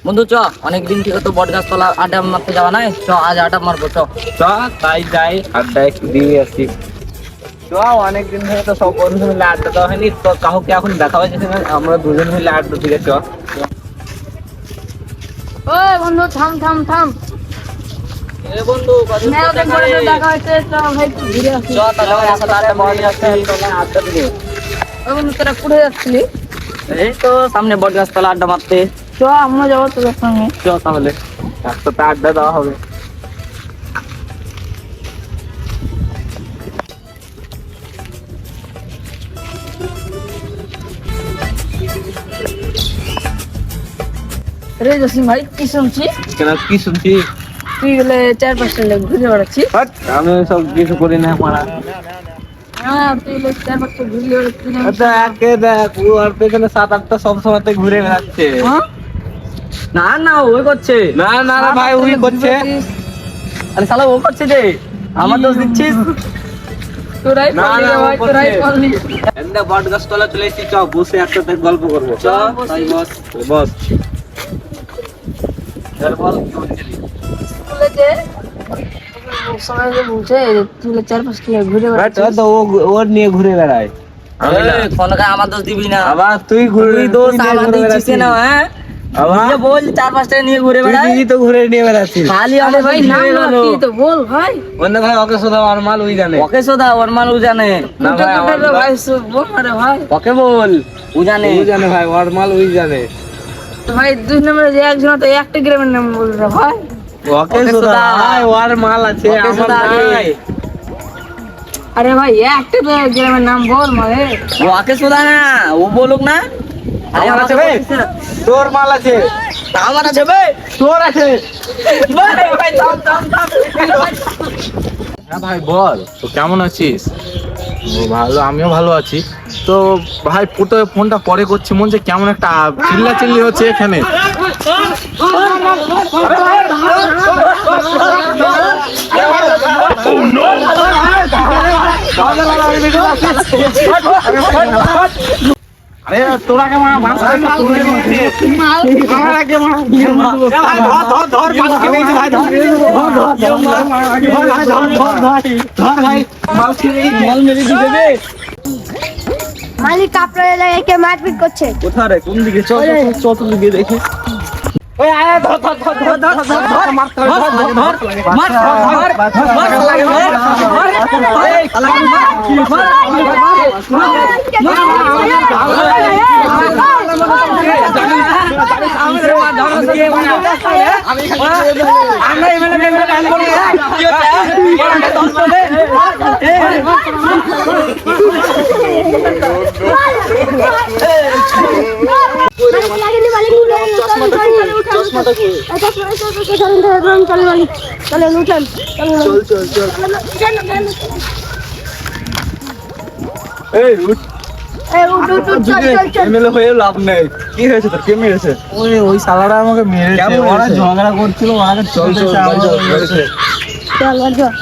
বন্ধু চ, অনেকদিন থেকে তো বট গাছতলা আড্ডা মারতে যাওয়া নাই, চ আজ আড্ডা মারবো চ। তাই যাই, আড্ডা একটু দিয়ে আসি। অনেকদিন ধরে তো সব বন্ধু মিলে আড্ডা দেওয়া হয়নি, তো কাউকে এখন দেখা হয়েছে না, আমরা দুজন মিলে আড্ডা দিকে চ। ওই বন্ধু থাম থাম থাম। এ বন্ধু কতদিন পর মেলাতে দেখা রে। বড় দেখা হয়েছে, তো ভাই একটু ঘুরে আসি। চ তাহলে আমার সাথে আড্ডা মারতে যাচ্ছে, চলে আড্ডা দিকে। ওই বন্ধু তোরা কোথায় যাচ্ছিলি? এই তো সামনে বট গাছতলা আড্ডা মারতে। চ আমরা যাবো তোদের সঙ্গে। চ তাহলে। একসাথে আড্ডা দেওয়া হবে। রে জসিম ভাই কি শুনছি? কেন, কি শুনছি? তুই গেলে 4-5টা লোক ঘুরে বেড়াচ্ছিস। হাট, আমি সব কিছু করি না মারা। হ্যাঁ তুই গেলে 4-5টা ঘুরে বেড়াচ্ছিস। আচ্ছা, একে দেখ, ও আর পেছনে 7-8টা সব সময়তে ঘুরে বেড়াচ্ছে। হ্যাঁ? না না ওই করছে। না না না ভাই, ওই করছে। আরে শালা ও করছে রে, আমার দোষ দিচ্ছিস। তোরাই না, পারলি না, রে ও ভাই, করছে। তোরাই পারলি। এমনি বট গাছতলা চলে এসেছি, চ বসে একসাথে গল্প করবো। চ বসি। তাই বস বস। এবার বল, কি বলছিলি? স্কুলে যে সবাই যে বলছে তুই 4-5টা লোক ঘুরে ভাই, বেড়াচ্ছিস। তো ওর নিয়ে ঘুরে বেড়ায়। আমি না। ফোনকে আমার দোষ দিবি না। আবার তুই ঘুরে তুই দোষ নিয়ে আমার ঘুরে দিচ্ছিস বেড়াচ্ছিস। না, হ্যাঁ? আবার তুই যে বল 4-5টা নিয়ে ঘুরে তুই বেড়ায়, নিজেই তো ঘুরে নিয়ে বেড়াচ্ছিস। খালি আরে আমাদের ভাই ভাই না না না কি তো বল ভাই। বন্ধু ভাই, ওকে শুধু আমার মাল ওই জানে। ওকে সোদা ওর মান ও জানে। না কুটে ভাই, কুটে আমার রে মাল- ভাই সব বল আরে ভাই। ওকে বল, ও জানে। ওই জানে ভাই, ওর মাল ওই জানে। তো ভাই 2 নম্বরে যে একজন তো একটা গ্রামের নাম বল রে ভাই। ওকে ওকে শুধু শুধু- ভাই, ওর মাল আছে, ওকে আমার শুধু আছে। নাই। আরে ভাই একটা তো গ্রামের নাম বল মানে। ও ওকে সোদা না, ও বলুক না। আরে আমার আছে আমাকে ভাই, বলছিস না। তোর মাল আছে, আমার আছে বে। তোর আছে। ভাই ভাই থাম থাম থাম। হ্যাঁ ভাই বল, তো কেমন আছিস? ও ভালো, আমিও ভালো আছি। তো ভাই ফোনটা পরে করছি, মন যে কেমন একটা চিল্লা চিল্লি হচ্ছে এখানে। আরে তোরা কে মারা মাছ ধর ভাই, মাছ খেয়ে মাল মেরে দিতে দে। মালিক আপনার এলাকায় কে মারপিট করছে? কোথায় রে, কোন দিকে? চল চল চল দিকে দেখি। ওই আয় ধর ধর ধর ধর ধর ধর ধর মারতে হবে, ধর ধর ধর মার মার মার লাগে মার মার এই লাগে আমরা এমএলএ মেম্বার ডান করি কি লাগেনি মালিক, চশমাটা কি? চলেন মালিক, চলেন উঠেন, চল চল চল। এই উঠ, এই উঠ উঠ উঠ, চল চল চল। এমএলএ হয়ে লাভ নেই। কি হয়েছে তোর, কে মেরেছে? ওই শালারা আমাকে মেরেছে। কেমন ওরা মেরেছে? ঝগড়া করছিল, ওরা চল চল চল চল। চল চল।